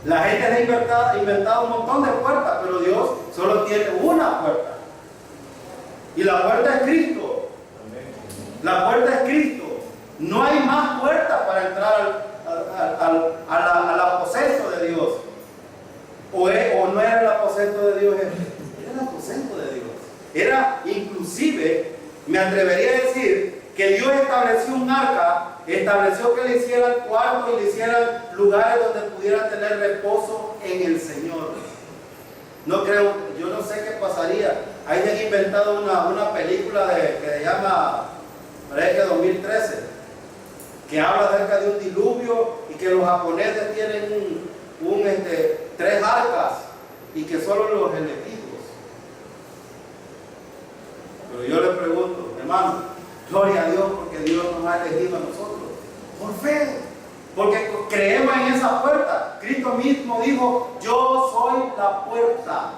La gente ha inventado un montón de puertas, pero Dios solo tiene una puerta. Y la puerta es Cristo. La puerta es Cristo. No hay más puertas para entrar al aposento de Dios. O no era el aposento de Dios, era el aposento de Dios. Era inclusive, me atrevería a decir, que Dios estableció un arca, estableció que le hicieran cuartos y le hicieran lugares donde pudiera tener reposo en el Señor. No creo, yo no sé qué pasaría. Ahí han inventado una película que se llama, parece que 2013, que habla acerca de un diluvio y que los japoneses tienen 3 arcas y que solo los elegidos. Pero yo le pregunto, hermano, gloria a Dios porque Dios nos ha elegido a nosotros por fe, porque creemos en esa puerta. Cristo mismo dijo: yo soy la puerta,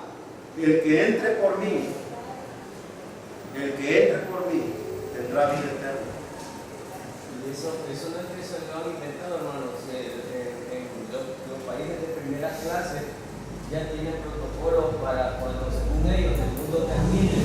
el que entre por mí tendrá vida eterna. Y eso no es que se lo han inventado, hermanos. En los países de primera clase ya tienen protocolos para cuando, según ellos, el mundo termine,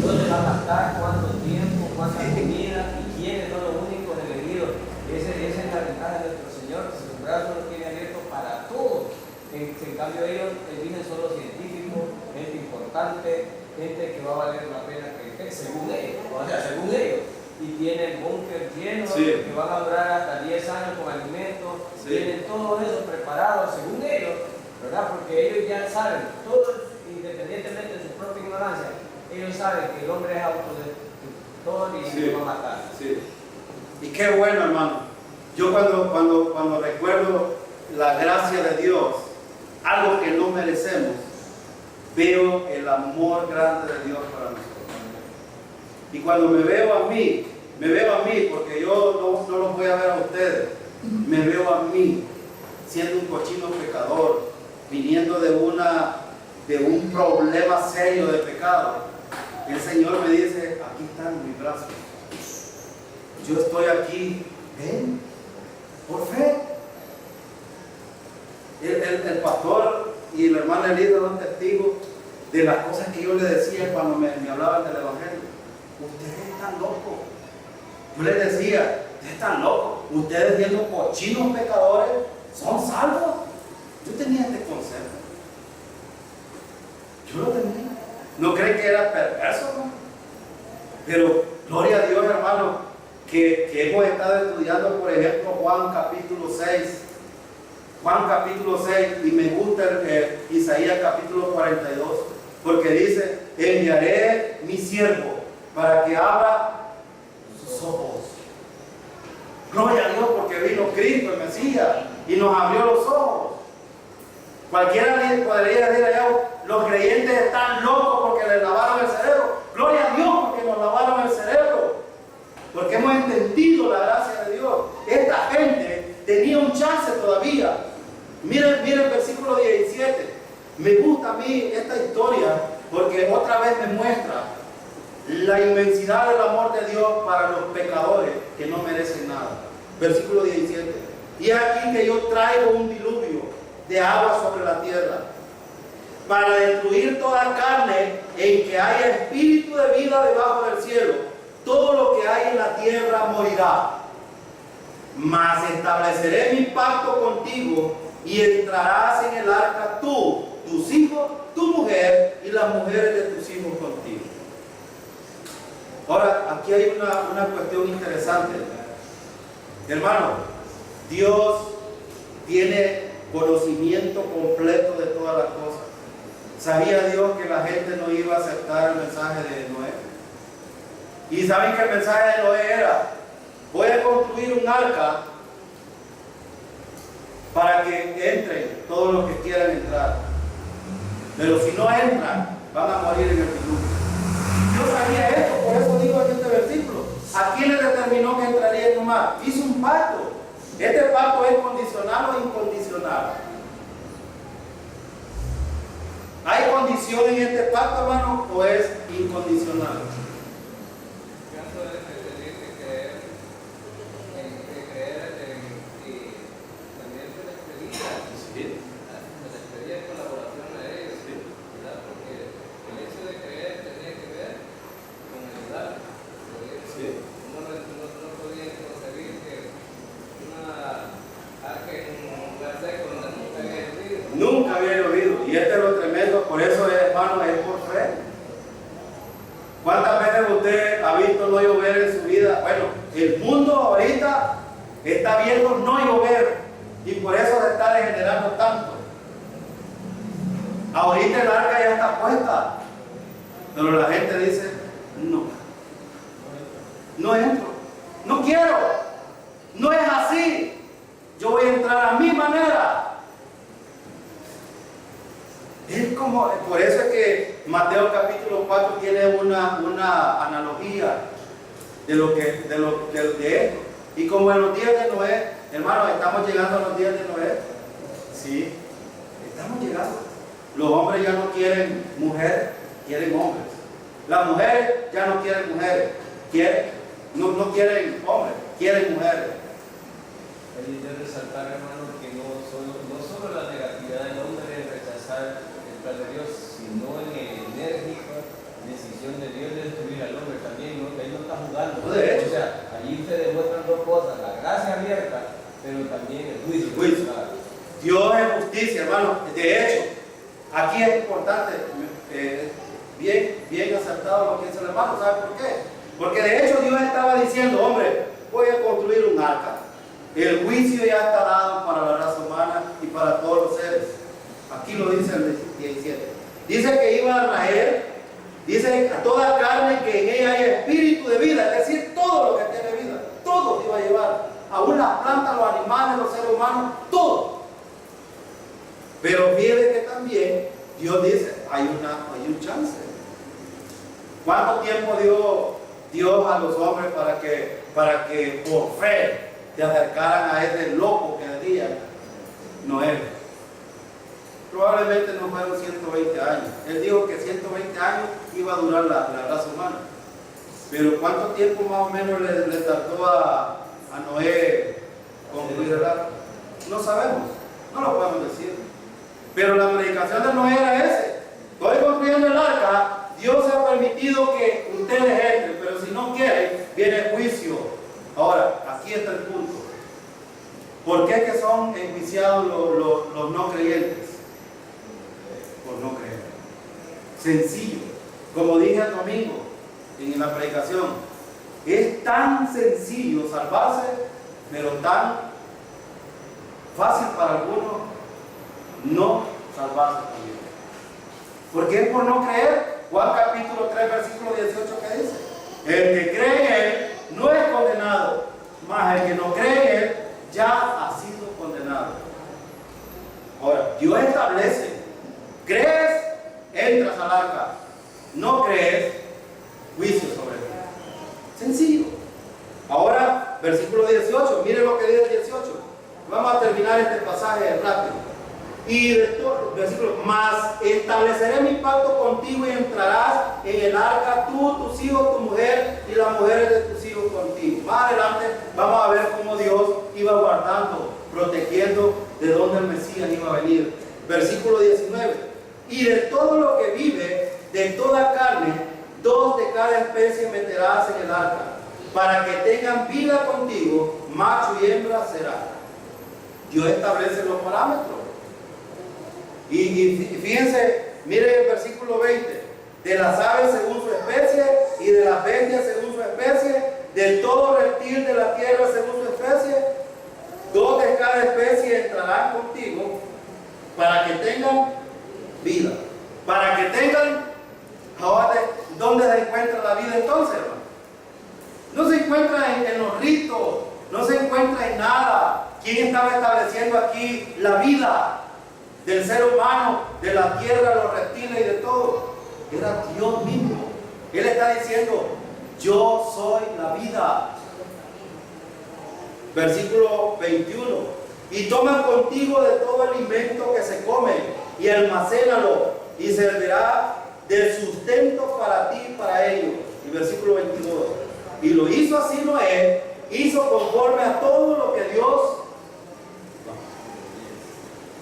dónde va a gastar, cuánto tiempo, cuánta comida y quiénes son los únicos elegidos. Esa es la ventaja de nuestro Señor, que sus brazos los tiene abiertos para todos. En cambio, ellos vienen solo científicos, gente importante, gente que va a valer la pena crecer, según ellos, y tienen búnker llenos, sí, que van a durar hasta 10 años con alimentos, sí, tienen todo eso preparado, según ellos, ¿verdad? Porque ellos ya saben, todos, independientemente de su propia ignorancia, ellos saben que el hombre es autodestructor y sí, lo va a matar. Sí. Y qué bueno, hermano. Yo cuando recuerdo la gracia de Dios, algo que no merecemos, veo el amor grande de Dios para nosotros. Y cuando me veo a mí, porque yo no los voy a ver a ustedes, me veo a mí siendo un cochino pecador, viniendo de un problema serio de pecado. El Señor me dice: aquí están mis brazos, yo estoy aquí, ven, por fe. El pastor y el hermano Elías son testigos de las cosas que yo le decía cuando me hablaban del Evangelio. Ustedes están locos. Yo les decía: ustedes están locos. Ustedes, siendo cochinos pecadores, son salvos. Yo tenía este concepto. Yo lo tenía. ¿No creen que era perverso, no? Pero gloria a Dios, hermano, que hemos estado estudiando, por ejemplo, Juan capítulo 6. Juan capítulo 6, y me gusta Isaías capítulo 42, porque dice: enviaré mi siervo para que abra sus ojos. Gloria a Dios, porque vino Cristo, el Mesías, y nos abrió los ojos. Cualquiera podría decir allá: los creyentes están locos porque les lavaron el cerebro. Gloria a Dios porque nos lavaron el cerebro, porque hemos entendido la gracia de Dios. Esta gente tenía un chance todavía. Miren el versículo 17. Me gusta a mí esta historia porque otra vez me muestra la inmensidad del amor de Dios para los pecadores que no merecen nada. Versículo 17. Y aquí que yo traigo un diluvio de agua sobre la tierra para destruir toda carne en que haya espíritu de vida debajo del cielo. Todo lo que hay en la tierra morirá. Mas estableceré mi pacto contigo y entrarás en el arca tú, tus hijos, tu mujer y las mujeres de tus hijos contigo. Ahora, aquí hay una cuestión interesante. Hermano, Dios tiene conocimiento completo de todas las cosas. ¿Sabía Dios que la gente no iba a aceptar el mensaje de Noé? Y saben que el mensaje de Noé era: voy a construir un arca para que entren todos los que quieran entrar. Pero si no entran, van a morir en el diluvio. Yo sabía esto, por eso digo en este versículo: ¿a quién le determinó que entraría en el mar? Hizo un pacto. ¿Este pacto es condicional o incondicional? ¿Hay condición en este pacto, hermano, o es incondicional? Nunca había llovido, y este es lo tremendo, por eso, hermano, es por fe. ¿Cuántas veces usted ha visto no llover en su vida? Bueno, el mundo ahorita está viendo no llover, y por eso se está degenerando tanto. Ahorita el arca ya está puesta, pero la gente dice: no entro, no quiero, no es así, yo voy a entrar a mi manera. Es como, por eso es que Mateo capítulo 4 tiene una analogía de esto. Y como en los días de Noé, hermanos, estamos llegando a los días de Noé. Sí, estamos llegando. Los hombres ya no quieren mujeres, quieren hombres. Las mujeres ya no quieren mujeres, no quieren hombres, quieren mujeres. Hay que resaltar, hermano, que no solo la negatividad del hombre en rechazar el plan de Dios, sino en la enérgica decisión de Dios de destruir al hombre también, ¿no? Que Él no está jugando. No, de hecho. O sea, allí se demuestran dos cosas: la gracia abierta, pero también el juicio. Dios es justicia, hermano. De hecho, aquí es importante, bien acertado lo que dice el hermano. ¿Sabe por qué? Porque de hecho Dios estaba diciendo: hombre, voy a construir un arca. El juicio ya está dado para la raza humana y para todos los seres. Aquí lo dice el 17. Dice que iba a raer, dice a toda carne que en ella hay espíritu de vida, es decir, todo lo que tiene vida, todo iba a llevar, aún las plantas, los animales, los seres humanos, todo. Pero fíjate que también Dios dice: hay un chance. ¿Cuánto tiempo dio Dios a los hombres para que por fe se acercaran a ese loco que decía Noé? Probablemente no fueron 120 años. Él dijo que 120 años iba a durar la raza humana. Pero ¿cuánto tiempo más o menos le tardó a Noé concluir el arca? No sabemos, no lo podemos decir. Pero la predicación de Noé era ese: estoy construyendo el arca, Dios ha permitido que ustedes entren, pero si no quieren, viene el juicio. Ahora, aquí está el punto. ¿Por qué es que son enjuiciados los no creyentes? Por no creer. Sencillo. Como dije el domingo en la predicación, es tan sencillo salvarse, pero tan fácil para algunos no salvarse también. ¿Por qué es por no creer? Juan capítulo 3, versículo 18, ¿qué dice? El que cree en Él no es condenado, mas el que no cree en Él ya ha sido condenado. Ahora, Dios establece: crees, entras al arca; no crees, juicio sobre ti. Sencillo. Ahora, versículo 18, mire lo que dice el 18. Vamos a terminar este pasaje rápido. Y versículo: mas estableceré mi pacto contigo y entrarás en el arca, tú, tus hijos, tu mujer y las mujeres de tus hijos contigo. Más adelante vamos a ver cómo Dios iba guardando, protegiendo de dónde el Mesías iba a venir. Versículo 19: y de todo lo que vive, de toda carne, 2 de cada especie meterás en el arca, para que tengan vida contigo, macho y hembra será. Dios establece los parámetros. Y fíjense, miren el versículo 20: de las aves según su especie, y de las bestias según su especie, de todo reptil de la tierra según su especie, 2 de cada especie entrarán contigo para que tengan vida. Para que tengan, ahora, ¿dónde se encuentra la vida entonces, hermano? No se encuentra en los ritos, no se encuentra en nada. ¿Quién estaba estableciendo aquí la vida del ser humano, de la tierra, los reptiles y de todo? Era Dios mismo. Él está diciendo, yo soy la vida. Versículo 21. Y toma contigo de todo alimento que se come y almacénalo y servirá de sustento para ti y para ellos. Y versículo 22. Y lo hizo así Noé, hizo conforme a todo lo que Dios.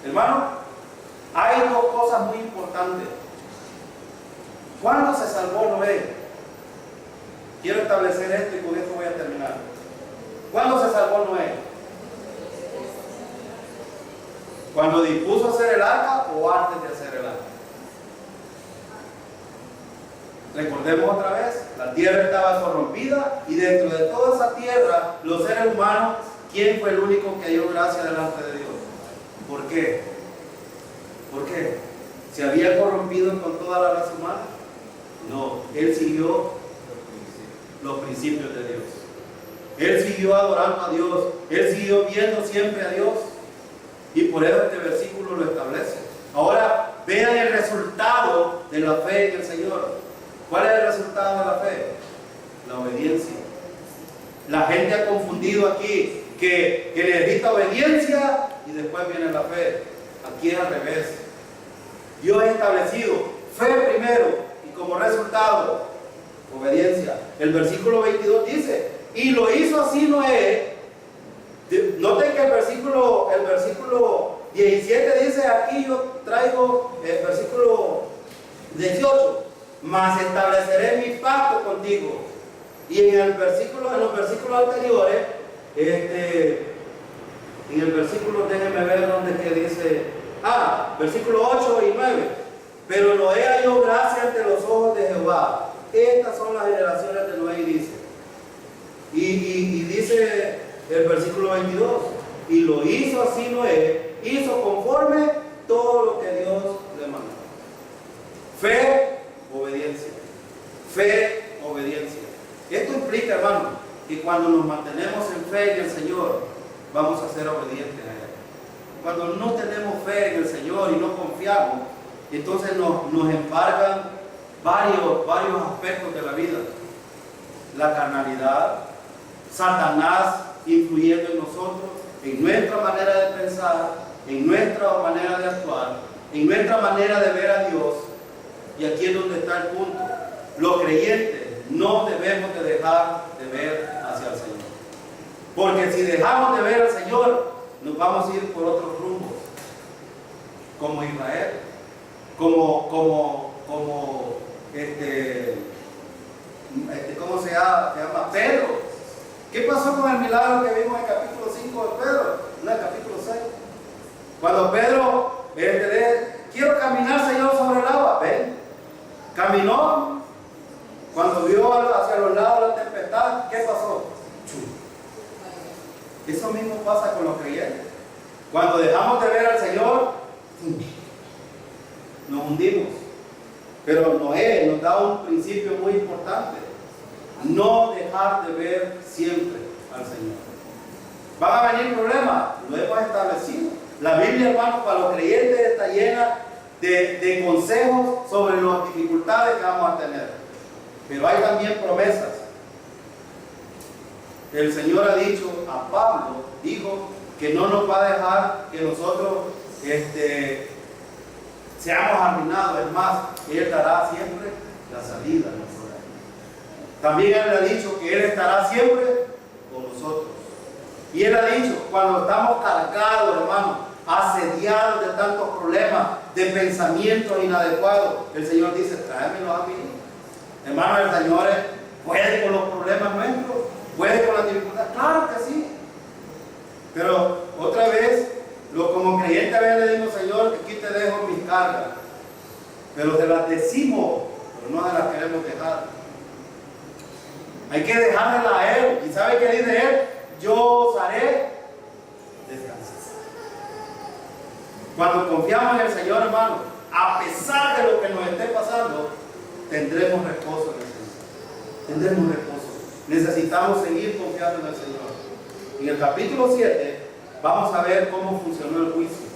Hermano, hay 2 cosas muy importantes. ¿Cuándo se salvó Noé? Quiero establecer esto y con esto voy a terminar. ¿Cuándo se salvó Noé? ¿Cuando dispuso hacer el arca o antes de hacer el arca? Recordemos otra vez, la tierra estaba corrompida y dentro de toda esa tierra, los seres humanos, ¿quién fue el único que dio gracia delante de Dios? ¿Por qué? ¿Por qué? ¿Se había corrompido con toda la raza humana? No, él siguió los principios de Dios. Él siguió adorando a Dios. Él siguió viendo siempre a Dios. Y por eso este versículo lo establece. Ahora vean el resultado de la fe en el Señor. ¿Cuál es el resultado de la fe? La obediencia. La gente ha confundido aquí que necesita obediencia y después viene la fe. Aquí es al revés. Dios ha establecido fe primero y como resultado obediencia. El versículo 22 dice, y lo hizo así Noé. Noten que el versículo 17 dice, aquí yo traigo el versículo 18, mas estableceré mi pacto contigo. Y en los versículos anteriores, en el versículo, déjenme ver donde que dice, versículo 8 y 9, pero Noé halló gracia ante los ojos de Jehová. Estas son las generaciones de Noé, dice. Y dice el versículo 22, y lo hizo así Noé, hizo conforme todo lo que Dios le mandó. Fe, obediencia. Fe, obediencia. Esto implica, hermano, que cuando nos mantenemos en fe en el Señor, vamos a ser obedientes a Él. Cuando no tenemos fe en el Señor y no confiamos, entonces nos embargan varios aspectos de la vida. La carnalidad, Satanás influyendo en nosotros, en nuestra manera de pensar, en nuestra manera de actuar, en nuestra manera de ver a Dios. Y aquí es donde está el punto. Los creyentes no debemos de dejar de ver hacia el Señor. Porque si dejamos de ver al Señor, nos vamos a ir por otros rumbos. Como Israel, ¿cómo se llama? Pedro. ¿Qué pasó con el milagro que vimos en el capítulo 5 de Pedro? No, el capítulo 6. Cuando Pedro quiero caminar, Señor, sobre el agua. Ven, caminó. Cuando vio hacia los lados la tempestad, ¿qué pasó? Eso mismo pasa con los creyentes. Cuando dejamos de ver al Señor, nos hundimos. Pero Noé nos da un principio muy importante: no dejar de ver siempre al Señor. ¿Van a venir problemas? Lo hemos establecido. La Biblia, hermano, para los creyentes está llena de consejos sobre las dificultades que vamos a tener. Pero hay también promesas. El Señor ha dicho a Pablo, dijo que no nos va a dejar que nosotros seamos arruinados. Es más, Él dará siempre la salida. También Él ha dicho que Él estará siempre con nosotros. Y Él ha dicho, cuando estamos cargados, hermano, asediados de tantos problemas, de pensamientos inadecuados, el Señor dice, tráemelos a mí. Hermano, el Señor puede con los problemas nuestros, puede con las dificultades. Claro que sí. Pero otra vez, como creyentes a veces le decimos, Señor, aquí te dejo mis cargas. Pero te las decimos, pero no se las queremos dejar. Hay que dejársela a Él. ¿Y sabe qué dice Él? Yo os haré descansar. Cuando confiamos en el Señor, hermano, a pesar de lo que nos esté pasando, tendremos reposo en el Señor. Tendremos reposo. Necesitamos seguir confiando en el Señor. En el capítulo 7 vamos a ver cómo funcionó el juicio.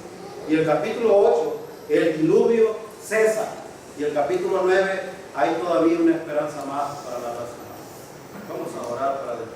Y el capítulo 8, el diluvio cesa. Y el capítulo 9, hay todavía una esperanza más para la raza. Vamos a orar para despedir.